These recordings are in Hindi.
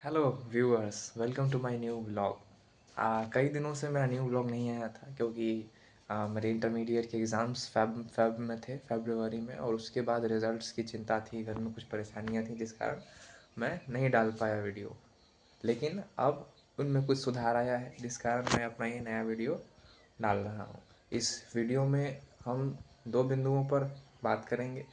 Hello viewers, welcome to my new vlog. कई दिनों से मेरा न्यू व्लॉग नहीं आया था क्योंकि मेरे इंटरमीडिएट के एग्ज़ाम्स फेब में थे, फरवरी में। और उसके बाद रिज़ल्ट्स की चिंता थी, घर में कुछ परेशानियां थी, जिस कारण मैं नहीं डाल पाया वीडियो। लेकिन अब उनमें कुछ सुधार आया है, जिस कारण मैं अपना ये नया वीडियो डाल रहा हूँ। इस वीडियो में हम दो बिंदुओं पर बात करेंगे।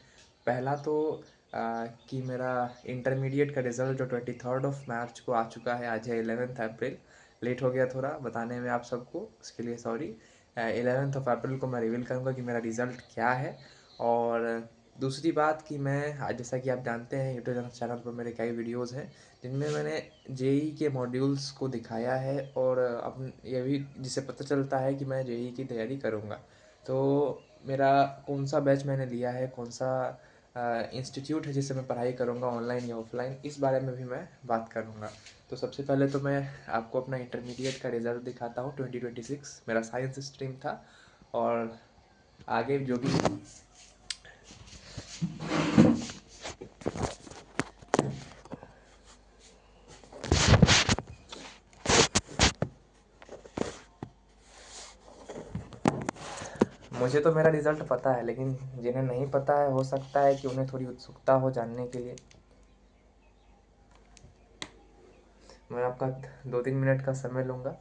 पहला तो कि मेरा इंटरमीडिएट का रिज़ल्ट जो 23 मार्च को आ चुका है, आज है 11 अप्रैल। लेट हो गया थोड़ा बताने में आप सबको, उसके लिए सॉरी। 11 अप्रैल को मैं रिवील करूँगा कि मेरा रिज़ल्ट क्या है। और दूसरी बात कि मैं आज, जैसा कि आप जानते हैं, यूट्यूब चैनल पर मेरे कई वीडियोज़ हैं जिनमें मैंने जेई के मॉड्यूल्स को दिखाया है, और अब ये भी जिससे पता चलता है कि मैं जेई की तैयारी करूँगा। तो मेरा कौन सा बैच मैंने लिया है, कौन सा इंस्टीट्यूट है जिससे मैं पढ़ाई करूँगा, ऑनलाइन या ऑफलाइन, इस बारे में भी मैं बात करूँगा। तो सबसे पहले तो मैं आपको अपना इंटरमीडिएट का रिज़ल्ट दिखाता हूँ। 2026 मेरा साइंस स्ट्रीम था। और आगे जो भी मुझे तो मेरा रिज़ल्ट पता है, लेकिन जिन्हें नहीं पता है, हो सकता है कि उन्हें थोड़ी उत्सुकता हो जानने के लिए। मैं आपका 2-3 मिनट का समय लूँगा।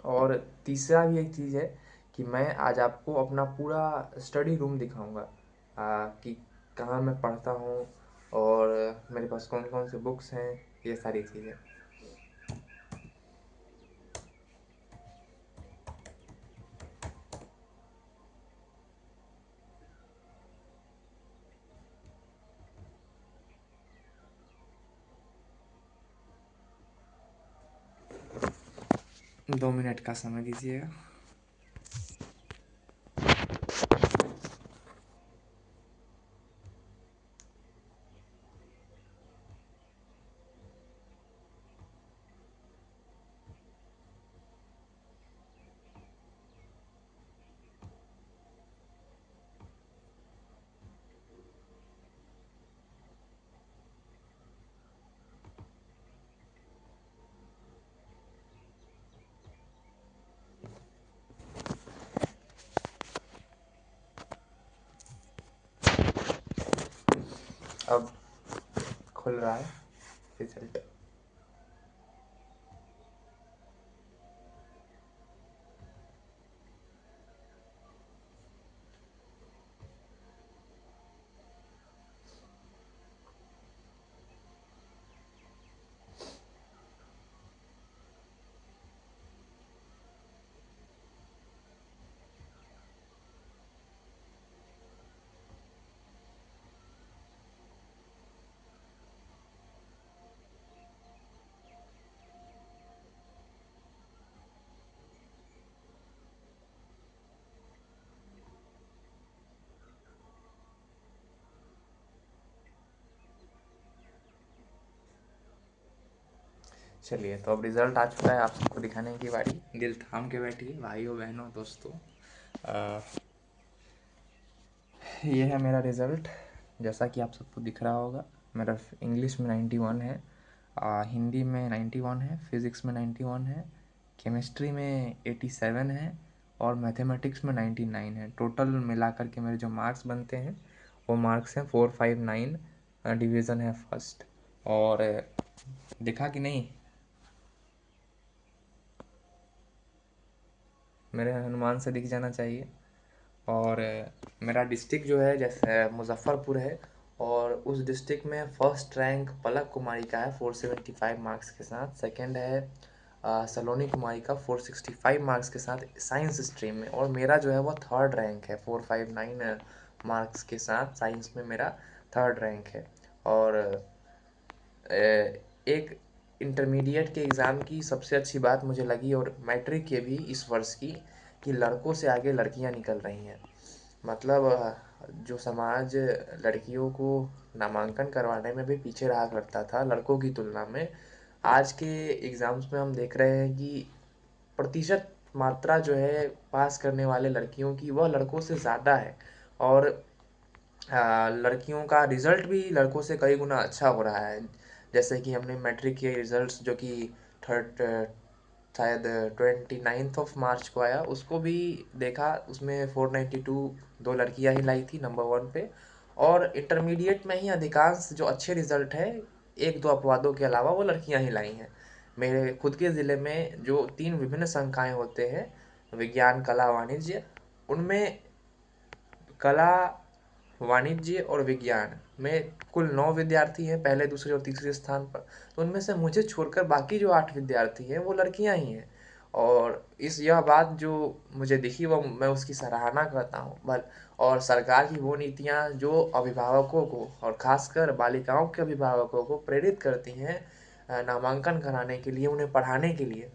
और तीसरा भी एक चीज़ है कि मैं आज आपको अपना पूरा स्टडी रूम दिखाऊंगा, कि कहाँ मैं पढ़ता हूँ और मेरे पास कौन कौन से बुक्स हैं, ये सारी चीज़ें। 2 मिनट का समय दीजिएगा। अब खुल रहा है रिजल्ट। चलिए, तो अब रिज़ल्ट आ चुका है, आप सबको दिखाने की बारी। दिल थाम के बैठिए भाइयों, बहनों, दोस्तों। ये है मेरा रिज़ल्ट, जैसा कि आप सबको दिख रहा होगा। मेरा इंग्लिश में 91 है, हिंदी में 91 है, फिज़िक्स में 91 है, केमिस्ट्री में 87 है, और मैथमेटिक्स में 99 है। टोटल मिलाकर के मेरे जो मार्क्स बनते हैं वो मार्क्स हैं 459। डिवीज़न है फर्स्ट। और दिखा कि नहीं, मेरे अनुमान से दिख जाना चाहिए। और मेरा डिस्ट्रिक्ट जो है, जैसे मुजफ्फ़रपुर है, और उस डिस्ट्रिक्ट में फ़र्स्ट रैंक पलक कुमारी का है 475 मार्क्स के साथ। सेकंड है सलोनी कुमारी का 465 मार्क्स के साथ साइंस स्ट्रीम में। और मेरा जो है वो थर्ड रैंक है 459 मार्क्स के साथ। साइंस में मेरा थर्ड रैंक है। और एक इंटरमीडिएट के एग्ज़ाम की सबसे अच्छी बात मुझे लगी, और मैट्रिक के भी इस वर्ष की, कि लड़कों से आगे लड़कियां निकल रही हैं। मतलब जो समाज लड़कियों को नामांकन करवाने में भी पीछे रहा करता था लड़कों की तुलना में, आज के एग्ज़ाम्स में हम देख रहे हैं कि प्रतिशत मात्रा जो है पास करने वाले लड़कियों की, वह लड़कों से ज़्यादा है। और लड़कियों का रिज़ल्ट भी लड़कों से कई गुना अच्छा हो रहा है। जैसे कि हमने मैट्रिक के रिज़ल्ट्स जो कि थर्ड शायद 29 मार्च को आया, उसको भी देखा। उसमें 492 दो लड़कियां ही लाई थी नंबर वन पे। और इंटरमीडिएट में ही अधिकांश जो अच्छे रिजल्ट है, एक दो अपवादों के अलावा, वो लड़कियां ही लाई हैं। मेरे खुद के ज़िले में जो 3 विभिन्न संकाय होते हैं, विज्ञान, कला, वाणिज्य, उनमें कला, वाणिज्य और विज्ञान में कुल 9 विद्यार्थी हैं पहले, दूसरे और तीसरे स्थान पर। तो उनमें से मुझे छोड़कर बाकी जो 8 विद्यार्थी हैं वो लड़कियां ही हैं। और यह बात जो मुझे दिखी, वो मैं उसकी सराहना करता हूँ। बल और सरकार की वो नीतियाँ जो अभिभावकों को, और खासकर बालिकाओं के अभिभावकों को प्रेरित करती हैं नामांकन कराने के लिए, उन्हें पढ़ाने के लिए,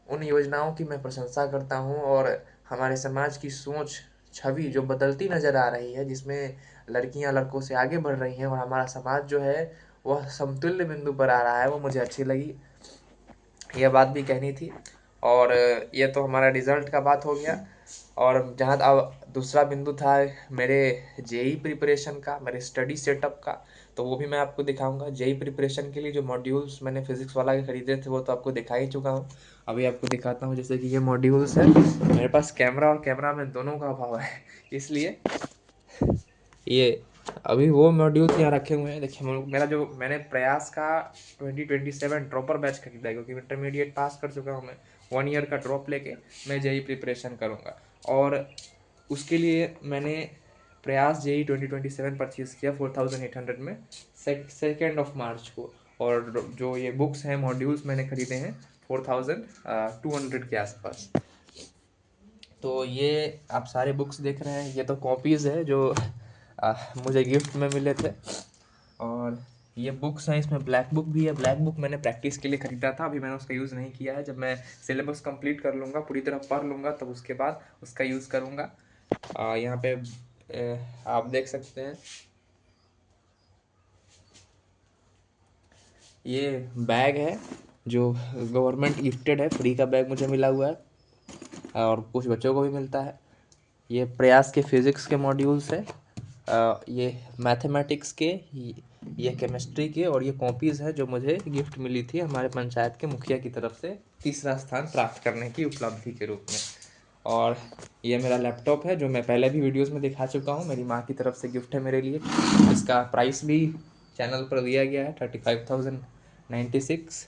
उन योजनाओं की मैं प्रशंसा करता हूँ। और हमारे समाज की सोच, छवि जो बदलती नज़र आ रही है, जिसमें लड़कियां लड़कों से आगे बढ़ रही हैं और हमारा समाज जो है वह समतुल्य बिंदु पर आ रहा है, वो मुझे अच्छी लगी। यह बात भी कहनी थी। और ये तो हमारा रिजल्ट का बात हो गया। और जहाँ अब दूसरा बिंदु था मेरे जेई प्रिपरेशन का, मेरे स्टडी सेटअप का, तो वो भी मैं आपको दिखाऊंगा। जेई प्रिपरेशन के लिए जो मॉड्यूल्स मैंने फिजिक्स वाला के खरीदे थे वो तो आपको दिखा ही चुका हूँ। अभी आपको दिखाता हूँ, जैसे कि ये मॉड्यूल्स है। मेरे पास कैमरा और कैमरा में दोनों का अभाव है, इसलिए ये अभी वो मॉड्यूल्स यहाँ रखे हुए हैं। देखिए मेरा जो मैंने प्रयास का 2027 ड्रॉपर बैच खरीदा है, क्योंकि इंटरमीडिएट पास कर चुका हूँ मैं। 1 ईयर का ड्रॉप लेके मैं जेई प्रिपरेशन करूँगा, और उसके लिए मैंने प्रयास जेई 2027 परचेज़ किया 4800 में, 2 मार्च को। और जो ये बुक्स हैं, मॉड्यूल्स मैंने खरीदे हैं 4200 के आसपास। तो ये आप सारे बुक्स देख रहे हैं, ये तो कॉपीज़ है जो मुझे गिफ्ट में मिले थे। और ये बुक्स हैं, इसमें ब्लैक बुक भी है। ब्लैक बुक मैंने प्रैक्टिस के लिए ख़रीदा था, अभी मैंने उसका यूज़ नहीं किया है। जब मैं सिलेबस कंप्लीट कर लूँगा, पूरी तरह पढ़ लूँगा, तब उसके बाद उसका यूज़ करूँगा। यहाँ पे आप देख सकते हैं, ये बैग है जो गवर्नमेंट गिफ्टेड है, फ्री का बैग मुझे मिला हुआ है, और कुछ बच्चों को भी मिलता है। ये प्रयास के फिज़िक्स के मॉड्यूल्स है, ये मैथमेटिक्स के, ये केमिस्ट्री के, और ये कॉपीज़ है जो मुझे गिफ्ट मिली थी हमारे पंचायत के मुखिया की तरफ से, तीसरा स्थान प्राप्त करने की उपलब्धि के रूप में। और ये मेरा लैपटॉप है जो मैं पहले भी वीडियोस में दिखा चुका हूँ, मेरी माँ की तरफ से गिफ्ट है मेरे लिए। इसका प्राइस भी चैनल पर दिया गया है, 35,096।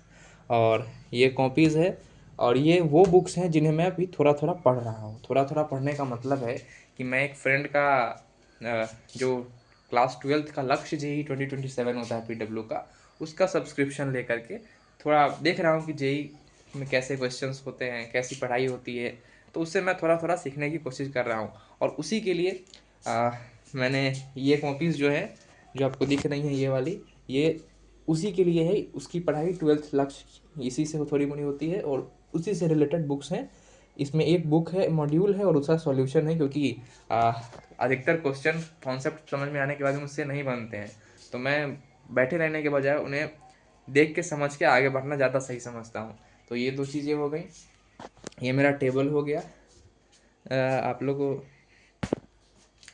और ये कॉपीज़ है, और ये वो बुक्स हैं जिन्हें मैं अभी थोड़ा थोड़ा पढ़ रहा हूँ। थोड़ा थोड़ा पढ़ने का मतलब है कि मैं एक फ्रेंड का जो क्लास 12th का लक्ष्य जेई 2027 होता है पीडब्ल्यू का, उसका सब्सक्रिप्शन लेकर के थोड़ा देख रहा हूँ कि जेई में कैसे क्वेश्चंस होते हैं, कैसी पढ़ाई होती है। तो उससे मैं थोड़ा थोड़ा सीखने की कोशिश कर रहा हूँ। और उसी के लिए मैंने ये कॉपीज़ जो है, जो आपको दिख रही हैं ये वाली, ये उसी के लिए है। उसकी पढ़ाई 12th लक्ष्य इसी से थोड़ी मोड़ी होती है, और उसी से रिलेटेड बुक्स हैं। इसमें एक बुक है, मॉड्यूल है, और दूसरा सॉल्यूशन है, क्योंकि अधिकतर क्वेश्चन कॉन्सेप्ट समझ में आने के बाद मुझसे नहीं बनते हैं। तो मैं बैठे रहने के बजाय उन्हें देख के समझ के आगे बढ़ना ज़्यादा सही समझता हूँ। तो ये दो चीज़ें हो गई। ये मेरा टेबल हो गया, आप लोग को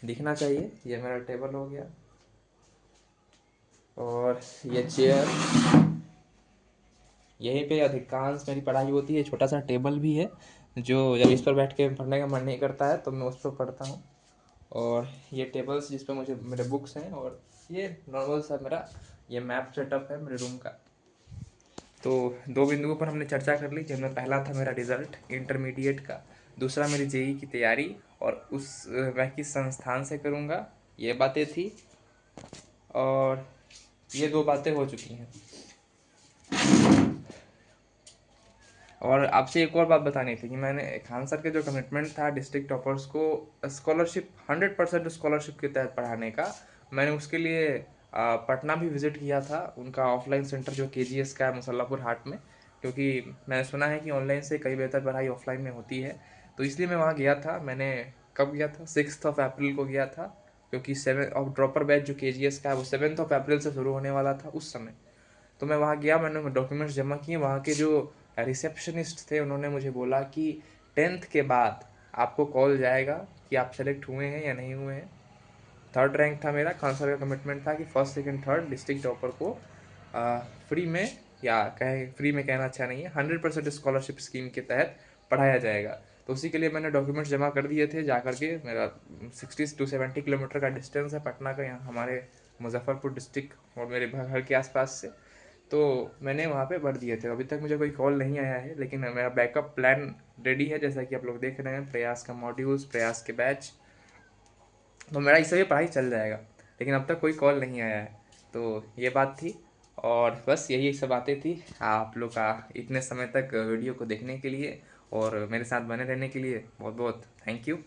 दिखना चाहिए, ये मेरा टेबल हो गया। और ये चेयर, यहीं पे अधिकांश मेरी पढ़ाई होती है। छोटा सा टेबल भी है, जो जब इस पर बैठ के पढ़ने का मन नहीं करता है तो मैं उस पर पढ़ता हूँ। और ये टेबल्स जिस पे मुझे मेरे बुक्स हैं, और ये नॉर्मल सा मेरा ये मैप सेटअप है मेरे रूम का। तो दो बिंदुओं पर हमने चर्चा कर ली, जिनमें पहला था मेरा रिज़ल्ट इंटरमीडिएट का, दूसरा मेरी जेई की तैयारी, और उस मैं किस संस्थान से करूँगा, ये बातें थी। और ये दो बातें हो चुकी हैं। और आपसे एक और बात बतानी थी कि मैंने खान सर के जो कमिटमेंट था डिस्ट्रिक्ट टॉपर्स को स्कॉलरशिप 100% स्कॉलरशिप के तहत पढ़ाने का, मैंने उसके लिए पटना भी विज़िट किया था, उनका ऑफलाइन सेंटर जो केजीएस का है मुसल्लापुर हाट में। क्योंकि मैंने सुना है कि ऑनलाइन से कई बेहतर पढ़ाई ऑफलाइन में होती है, तो इसलिए मैं वहाँ गया था। मैंने कब गया था, 6 अप्रैल को गया था, क्योंकि 7 ऑफ ड्रॉपर बैच जो केजीएस का है वो 7 अप्रैल से शुरू होने वाला था उस समय। तो मैं वहाँ गया, मैंने डॉक्यूमेंट्स जमा किए। वहाँ के जो रिसेप्शनिस्ट थे उन्होंने मुझे बोला कि 10th के बाद आपको कॉल जाएगा कि आप सेलेक्ट हुए हैं या नहीं हुए हैं। थर्ड रैंक था मेरा। खान सर का कमिटमेंट था कि first second third district topper को फ्री में, या कहें फ्री में कहना अच्छा नहीं है, 100% स्कॉलरशिप स्कीम के तहत पढ़ाया जाएगा। तो उसी के लिए मैंने डॉक्यूमेंट्स जमा कर दिए थे जा करके। मेरा 60 to 70 किलोमीटर का डिस्टेंस है पटना का, यहाँ हमारे मुजफ्फरपुर डिस्ट्रिक्ट और मेरे घर के आसपास से। तो मैंने वहाँ पे भर दिए थे। अभी तक मुझे कोई कॉल नहीं आया है, लेकिन मेरा बैकअप प्लान रेडी है, जैसा कि आप लोग देख रहे हैं, प्रयास का मॉड्यूल्स, प्रयास के बैच। तो मेरा इससे भी पढ़ाई चल जाएगा, लेकिन अब तक कोई कॉल नहीं आया है। तो ये बात थी, और बस यही सब बातें थी। आप लोग का इतने समय तक वीडियो को देखने के लिए और मेरे साथ बने रहने के लिए बहुत बहुत थैंक यू।